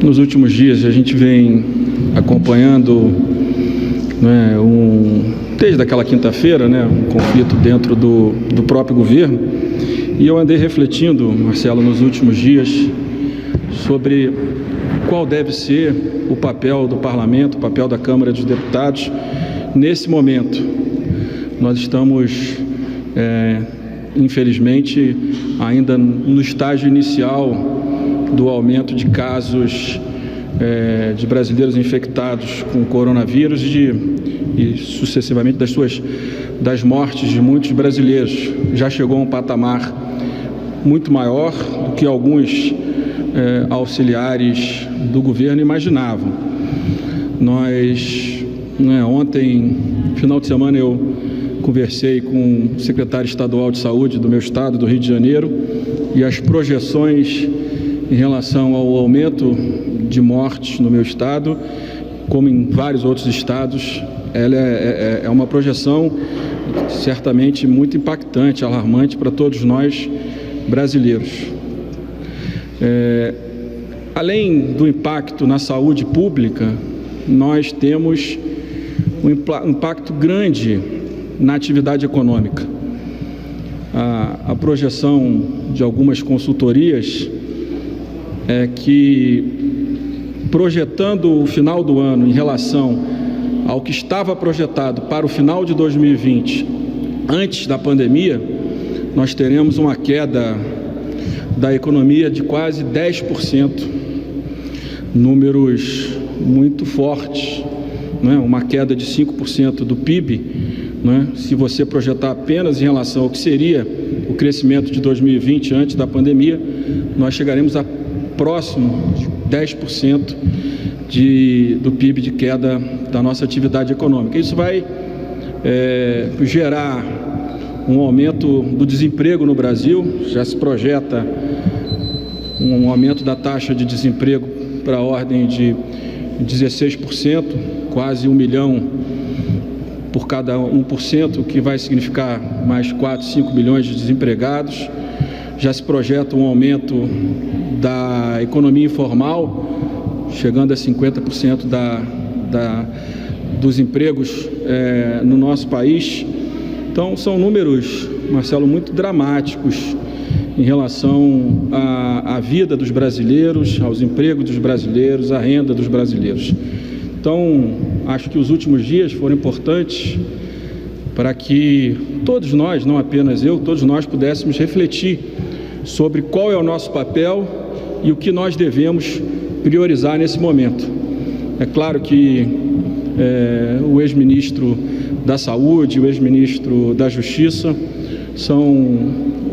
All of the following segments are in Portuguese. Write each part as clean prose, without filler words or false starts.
Nos últimos dias a gente vem acompanhando, desde aquela quinta-feira, um conflito dentro do próprio governo, e eu andei refletindo, Marcelo, nos últimos dias sobre qual deve ser o papel do Parlamento, o papel da Câmara dos Deputados nesse momento. Nós estamos, infelizmente, ainda no estágio inicial do aumento de casos de brasileiros infectados com coronavírus e sucessivamente das mortes de muitos brasileiros. Já chegou a um patamar muito maior do que alguns auxiliares do governo imaginavam. Ontem, final de semana, eu conversei com o secretário estadual de saúde do meu estado, do Rio de Janeiro, e as projeções em relação ao aumento de mortes no meu estado, como em vários outros estados, ela é uma projeção certamente muito impactante, alarmante para todos nós brasileiros. Além do impacto na saúde pública, nós temos um impacto grande na atividade econômica. A projeção de algumas consultorias é que, projetando o final do ano em relação ao que estava projetado para o final de 2020, antes da pandemia, nós teremos uma queda da economia de quase 10%, números muito fortes, uma queda de 5% do PIB, se você projetar apenas em relação ao que seria o crescimento de 2020 antes da pandemia, nós chegaremos a próximo de 10% do PIB de queda da nossa atividade econômica. Isso vai gerar um aumento do desemprego no Brasil. Já se projeta um aumento da taxa de desemprego para a ordem de 16%, quase 1 milhão por cada 1%, o que vai significar mais 4, 5 milhões de desempregados. Já se projeta um aumento da economia informal, chegando a 50% dos empregos no nosso país. Então, são números, Marcelo, muito dramáticos em relação à vida dos brasileiros, aos empregos dos brasileiros, à renda dos brasileiros. Então, acho que os últimos dias foram importantes para que todos nós, não apenas eu, todos nós pudéssemos refletir sobre qual é o nosso papel e o que nós devemos priorizar nesse momento. É claro que o ex-ministro da Saúde, o ex-ministro da Justiça são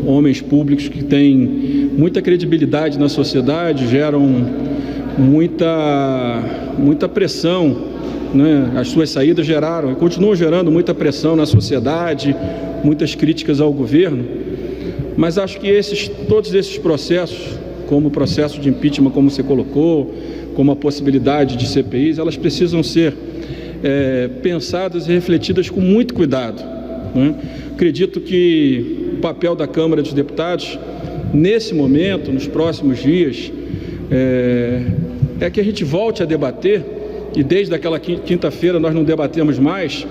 homens públicos que têm muita credibilidade na sociedade, geram muita pressão, As suas saídas geraram e continuam gerando muita pressão na sociedade, muitas críticas ao governo. Mas acho que todos esses processos, como o processo de impeachment, como você colocou, como a possibilidade de CPIs, elas precisam ser pensadas e refletidas com muito cuidado. Acredito que o papel da Câmara dos Deputados, nesse momento, nos próximos dias, é que a gente volte a debater, e desde aquela quinta-feira nós não debatemos mais,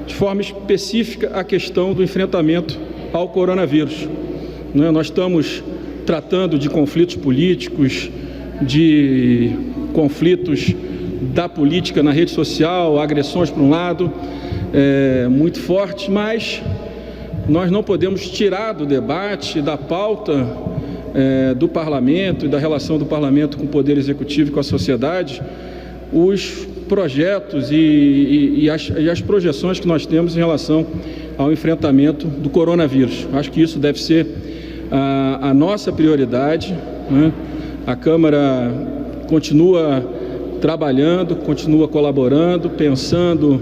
de forma específica, a questão do enfrentamento ao coronavírus. Nós estamos tratando de conflitos políticos, de conflitos da política na rede social, agressões por um lado, muito fortes, mas nós não podemos tirar do debate, da pauta do Parlamento e da relação do Parlamento com o Poder Executivo e com a sociedade, os projetos e as projeções que nós temos em relação ao enfrentamento do coronavírus. Acho que isso deve ser a nossa prioridade. A Câmara continua trabalhando, continua colaborando, pensando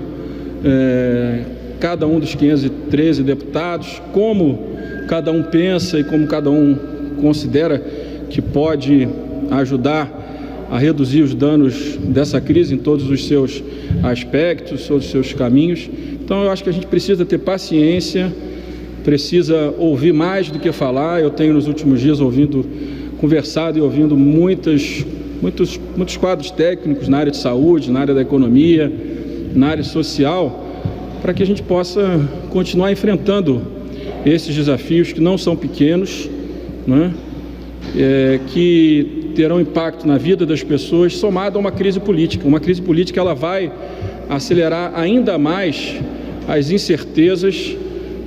cada um dos 513 deputados, como cada um pensa e como cada um considera que pode ajudar a reduzir os danos dessa crise em todos os seus aspectos, todos os seus caminhos. Então, eu acho que a gente precisa ter paciência, precisa ouvir mais do que falar. Eu tenho, nos últimos dias, conversado e ouvindo muitas muitos quadros técnicos na área de saúde, na área da economia, na área social, para que a gente possa continuar enfrentando esses desafios que não são pequenos, né? Que terão impacto na vida das pessoas, somado a uma crise política. Uma crise política, ela vai acelerar ainda mais as incertezas,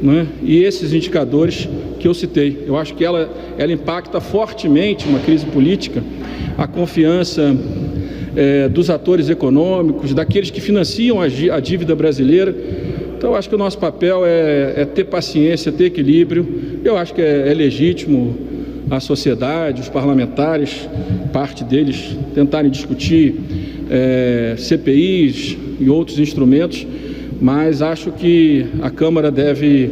né? E esses indicadores que eu citei. Eu acho que ela impacta fortemente, uma crise política, a confiança dos atores econômicos, daqueles que financiam a dívida brasileira. Então, eu acho que o nosso papel é ter paciência, ter equilíbrio. Eu acho que é legítimo a sociedade, os parlamentares, parte deles, tentarem discutir CPIs e outros instrumentos, mas acho que a Câmara deve,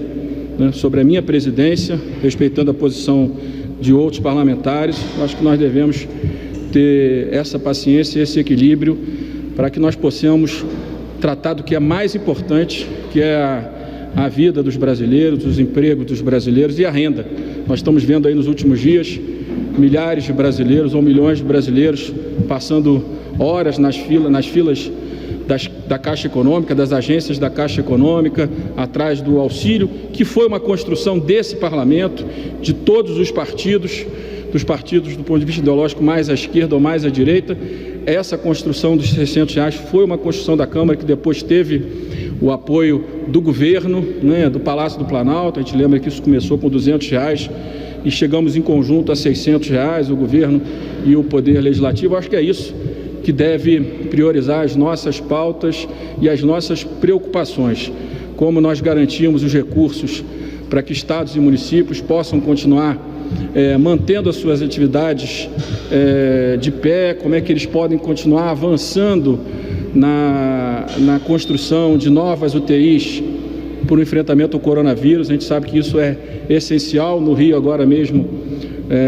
né, sobre a minha presidência, respeitando a posição de outros parlamentares, acho que nós devemos ter essa paciência e esse equilíbrio para que nós possamos tratar do que é mais importante, que é a vida dos brasileiros, os empregos dos brasileiros e a renda. Nós estamos vendo aí nos últimos dias milhares de brasileiros ou milhões de brasileiros passando horas nas filas da Caixa Econômica, das agências da Caixa Econômica, atrás do auxílio, que foi uma construção desse parlamento, de todos os partidos, dos partidos do ponto de vista ideológico mais à esquerda ou mais à direita. Essa construção dos R$600 foi uma construção da Câmara que depois teve o apoio do governo, né, do Palácio do Planalto. A gente lembra que isso começou com R$200 e chegamos em conjunto a R$600, o governo e o Poder Legislativo. Acho que é isso que deve priorizar as nossas pautas e as nossas preocupações. Como nós garantimos os recursos para que estados e municípios possam continuar mantendo as suas atividades de pé, como é que eles podem continuar avançando na construção de novas UTIs para o enfrentamento ao coronavírus. A gente sabe que isso é essencial. No Rio, agora mesmo,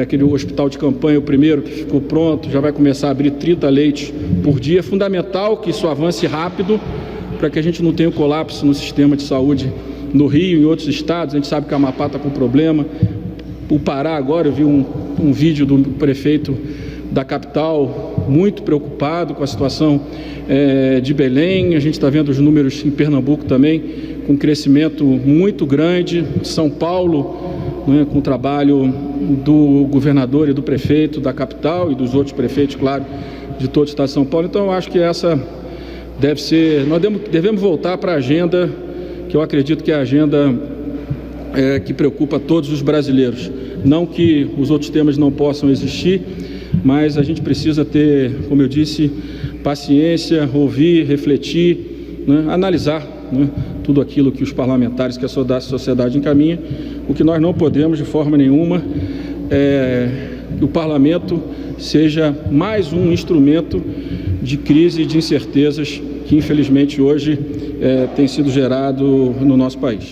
aquele hospital de campanha, o primeiro que ficou pronto, já vai começar a abrir 30 leitos por dia. É fundamental que isso avance rápido para que a gente não tenha um colapso no sistema de saúde no Rio e em outros estados. A gente sabe que a Amapá está com problema. O Pará agora, eu vi um vídeo do prefeito da capital muito preocupado com a situação de Belém. A gente está vendo os números em Pernambuco também, com crescimento muito grande. São Paulo, né, com o trabalho do governador e do prefeito da capital e dos outros prefeitos, claro, de todo o estado de São Paulo. Então, eu acho que essa deve ser... Nós devemos voltar para a agenda, que eu acredito que é a agenda que preocupa todos os brasileiros. Não que os outros temas não possam existir, mas a gente precisa ter, como eu disse, paciência, ouvir, refletir, né, analisar, né, tudo aquilo que os parlamentares, que a sociedade encaminha. O que nós não podemos de forma nenhuma que o parlamento seja mais um instrumento de crise e de incertezas que infelizmente hoje tem sido gerado no nosso país.